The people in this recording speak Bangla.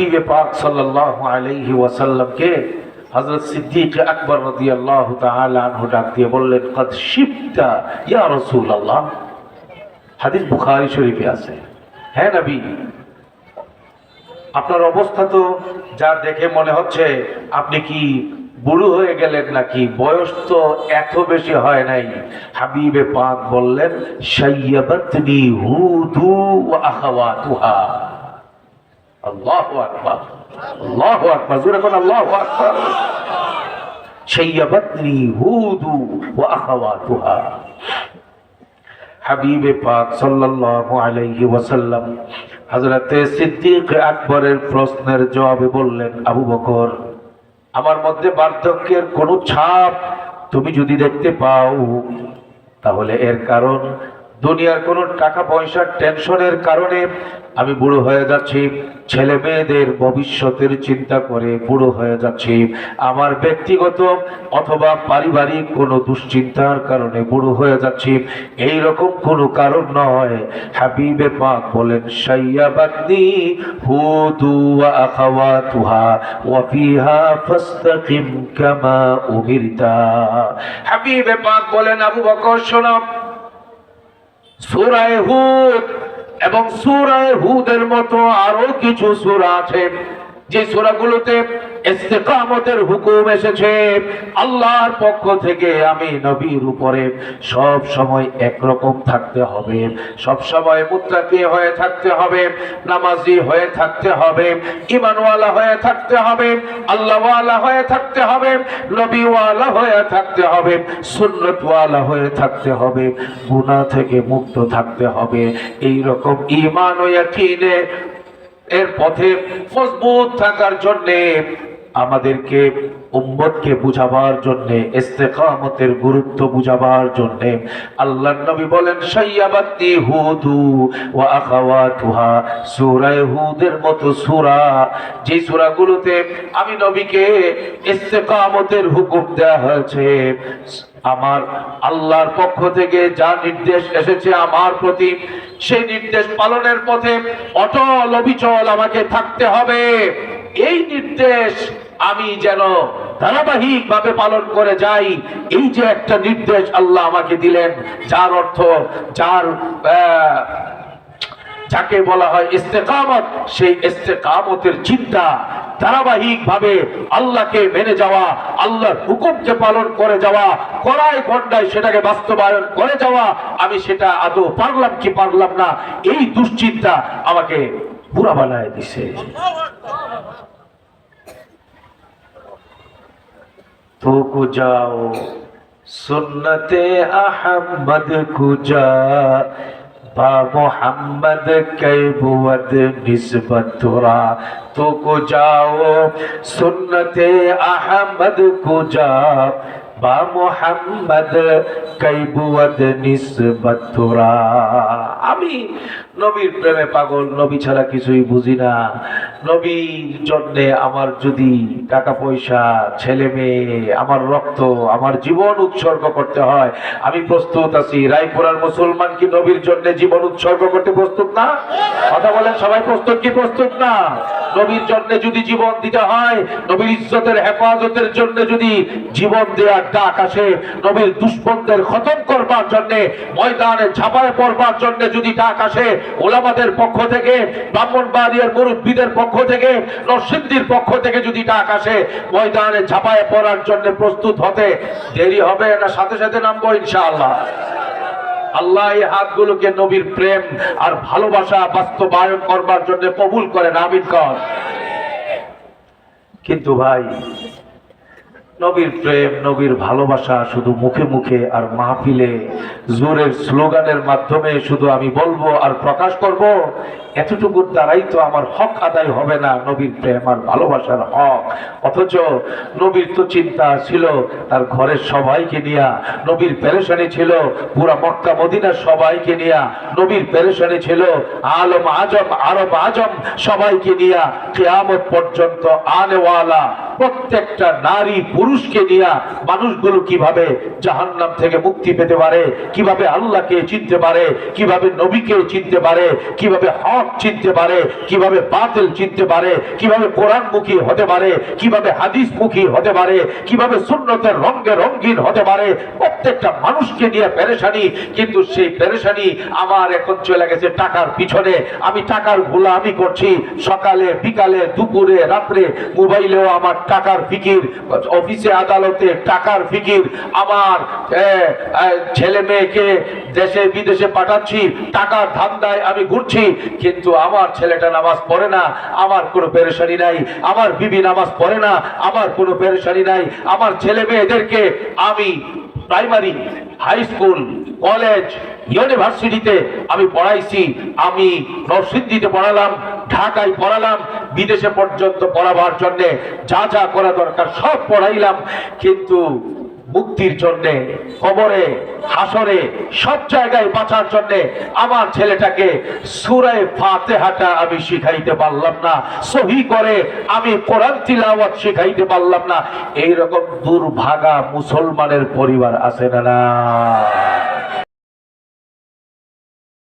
হাবিবে পাক সাল্লাল্লাহু আলাইহি ওয়াসাল্লামকে হযরত সিদ্দিক আকবর রাদিয়াল্লাহু তাআলা আনহু ডাক দিয়ে বললেন, কদ শিবতা ইয়া রাসূলুল্লাহ। হাদিস বুখারী শরীফে আছে। হ্যাঁ নবী, আপনার অবস্থা তো যা দেখে মনে হচ্ছে আপনি কি বুড়ো হয়ে গেলেন নাকি, বয়স তো এত বেশি হয় নাই। হাবিবে পাক বললেন, শাইয়াবাতনি হুদু ওয়া আখাওয়াতুহা। আল্লাহু আকবার, আল্লাহু আকবার, জোরে কোন আল্লাহু আকবার। শাইয়াবাতনি হুদু ওয়া আখাওয়াতুহা। হাবিবে পাক সাল্লাল্লাহু আলাইহি ওয়াসাল্লাম হযরতে সিদ্দিক আকবরের প্রশ্নের জবাবে বললেন, আবু বকর, আমার মধ্যে বার্ধক্যের কোনো ছাপ তুমি যদি দেখতে পাও তাহলে এর কারণ দুনিয়ার কোনো টাকা পয়সার টেনশনের কারণে আমি বুড়ো হয়ে যাচ্ছি, ছেলে মেয়েদের ভবিষ্যতের চিন্তা করে বুড়ো হয়ে যাচ্ছি, আমার ব্যক্তিগত অথবা পারিবারিক কোনো দুশ্চিন্তার কারণে বুড়ো হয়ে যাচ্ছি, এই রকম কোনো কারণ নয়। হাবিবে পাক বলেন, শাইয়াবাতনি হুদু ওয়া আখাওয়াতুহা ওয়া ফিহা ফাস্তাকিম কামা উমিরতা। হাবিবে পাক বলেন, আবু বকর শোনো, সূরা হুদ এবং সূরা হুদের মতো আরো কিছু সূরা আছে যে সূরাগুলোতে ইস্তেকামতের হুকুম এসেছে আল্লাহর পক্ষ থেকে। আমি নবীর উপরে সব সময় একরকম থাকতে হবে, সব সময় মুত্তাকি হয়ে থাকতে হবে, নামাজি হয়ে থাকতে হবে, ঈমানওয়ালা হয়ে থাকতে হবে, আল্লাহওয়ালা হয়ে থাকতে হবে, নবীওয়ালা হয়ে থাকতে হবে, সুন্নতওয়ালা হয়ে থাকতে হবে, গুনাহ থেকে মুক্ত থাকতে হবে। এই রকম ঈমান ও ইয়াকিনে এর পথে মজবুত থাকার জন্য আমাদেরকে উম্মতকে বুঝাবার জন্য, ইস্তেকামতের গুরুত্ব বুঝাবার জন্য আল্লাহর নবী বলেন, শাইয়াবাতনি হুদু ওয়া আখাওয়াতুহা। সূরা হুদের মতো সূরা, যে সূরাগুলোতে আমি নবীকে ইস্তেকামতের হুকুম দেওয়া হয়েছে, আমার আল্লাহর পক্ষ থেকে যা নির্দেশ এসেছে আমার প্রতি, সেই নির্দেশ পালনের পথে অটল অবিচল আমাকে থাকতে হবে। এই নির্দেশ আমি যেন ধারাবাহিক ভাবে পালন করে যাই, এই যে একটা নির্দেশ আল্লাহ আমাকে দিলেন, যার অর্থ যাকে বলা হয় ইস্তেকামত, সেই ইস্তেকামতের চিন্তা ধারাবাহিক ভাবে আল্লাহকে মেনে যাওয়া, আল্লাহর হুকুমকে পালন করে যাওয়া, কড়াই গন্ডায় সেটাকে বাস্তবায়ন করে যাওয়া, আমি সেটা আদৌ পারলাম কি পারলাম না, এই দুশ্চিন্তা আমাকে বুড়া বানায় দিছে। তো কো যাও সুন্নতে আহমদ কুজা বা মোহাম্মদ কৈবুদ নিসবত তোরা। তো কো যাও সুন্নতে আহমদ কুজা বা মোহাম্মদ কৈবুদ নিসবত তোরা। আমি নবীর প্রেমে পাগল, নবী ছাড়া কিছুই বুঝি না। নবীর জন্যে আমার যদি টাকা পয়সা, ছেলে মেয়ে, আমার রক্ত, আমার জীবন উৎসর্গ করতে হয়, আমি প্রস্তুত আছি। রায়পুরার মুসলমান কি নবীর জন্য জীবন উৎসর্গ করতে প্রস্তুত না? কথা বলেন সবাই, প্রস্তুত কি প্রস্তুত না? নবীর জন্য যদি জীবন দিতে হয়, নবীর ইজ্জতের হেফাজতের জন্য যদি জীবন দেওয়ার ডাক আসে, নবীর দুশমনদের খতম করবার জন্য, ময়দানে ঝাঁপায় পড়বার জন্য যদি ডাক আসে, ওলামাদের পক্ষ থেকে, ব্রাহ্মণবাড়িয়ার মুরব্বীদের পক্ষ থেকে, নরসিংদীর পক্ষ থেকে যদি ডাক আসে, ময়দানে ঝাঁপায় পড়ার জন্য প্রস্তুত হতে দেরি হবে না, সাথে সাথে নামবো ইনশাআল্লাহ। আল্লাহ এই হাতগুলোকে নবীর প্রেম আর ভালোবাসা বাস্তবায়ন করবার জন্য কবুল করেন, আমিন কর। কিন্তু ভাই, নবীর প্রেম, নবীর ভালোবাসা শুধু মুখে মুখে আর মাহফিলে জোরের স্লোগানের মাধ্যমে শুধু আমি বলবো আর প্রকাশ করব, এতটুকুর দ্বারাই তো আমার হক আদায় হবে না, নবীর প্রেম আর ভালোবাসার হক। অথচ নবীর তো চিন্তা ছিল তার ঘরের সবাইকে নিয়া, নবীর পেরেশানি ছিল পুরা মক্কা মদিনার সবাইকে নিয়া, নবীর পেরেশানি ছিল আলম আজম, আরব আজম সবাইকে নিয়া, কিয়ামত পর্যন্ত আনেওয়ালা প্রত্যেকটা নারী পুরুষকে নিয়া মানুষগুলো কিভাবে জাহান্নাম থেকে মুক্তি পেতে পারে, কিভাবে আল্লাহকে চিনতে পারে, কিভাবে নবীকে চিনতে পারে, কিভাবে হক হক চিনতে পারে, কিভাবে বাতিল চিনতে পারে, কিভাবে কোরআনমুখী হতে পারে, কিভাবে হাদিসমুখী হতে পারে, কিভাবে সুন্নতের রঙে রঙিন হতে পারে, প্রত্যেকটা মানুষকে নিয়ে পেরেশানি। কিন্তু সেই পেরেশানি আমার এখন চলে গেছে টাকার পিছনে। আমি টাকার গোলামি করছি, সকালে বিকালে দুপুরে রাত্রে মোবাইলেও আমার টাকার ফিকির, অফিসে আদালতে টাকার ফিকির, আমার ছেলে মেয়েকে দেশে বিদেশে পাঠাচ্ছি, টাকার ধান্দায় আমি ঘুরছি, কিন্তু আমার ছেলেটা নামাজ পড়ে না, আমার কোনো পেরেশানি নাই। আমার বিবি নামাজ পড়ে না, আমার কোনো পেরেশানি নাই। আমার ছেলে মেয়েদেরকে আমি প্রাইমারি, হাই স্কুল, কলেজ, ইউনিভার্সিটিতে আমি পড়াইছি। আমি নরসিংদীতে পড়ালাম, ঢাকায় পড়ালাম, বিদেশে পর্যন্ত পড়াবার জন্য যা যা করা দরকার সব পড়াইলাম। কিন্তু মুক্তির জন্যে, কবরে, হাসরে, সব জায়গায় বাঁচার জন্যে আমার ছেলেটাকে সূরা ফাতিহাটা আমি শিখাইতে পারলাম না, সহি করে আমি কোরআন তিলাওয়াত শিখাইতে পারলাম না। এইরকম দুর্ভাগা মুসলমানের পরিবার আছে না?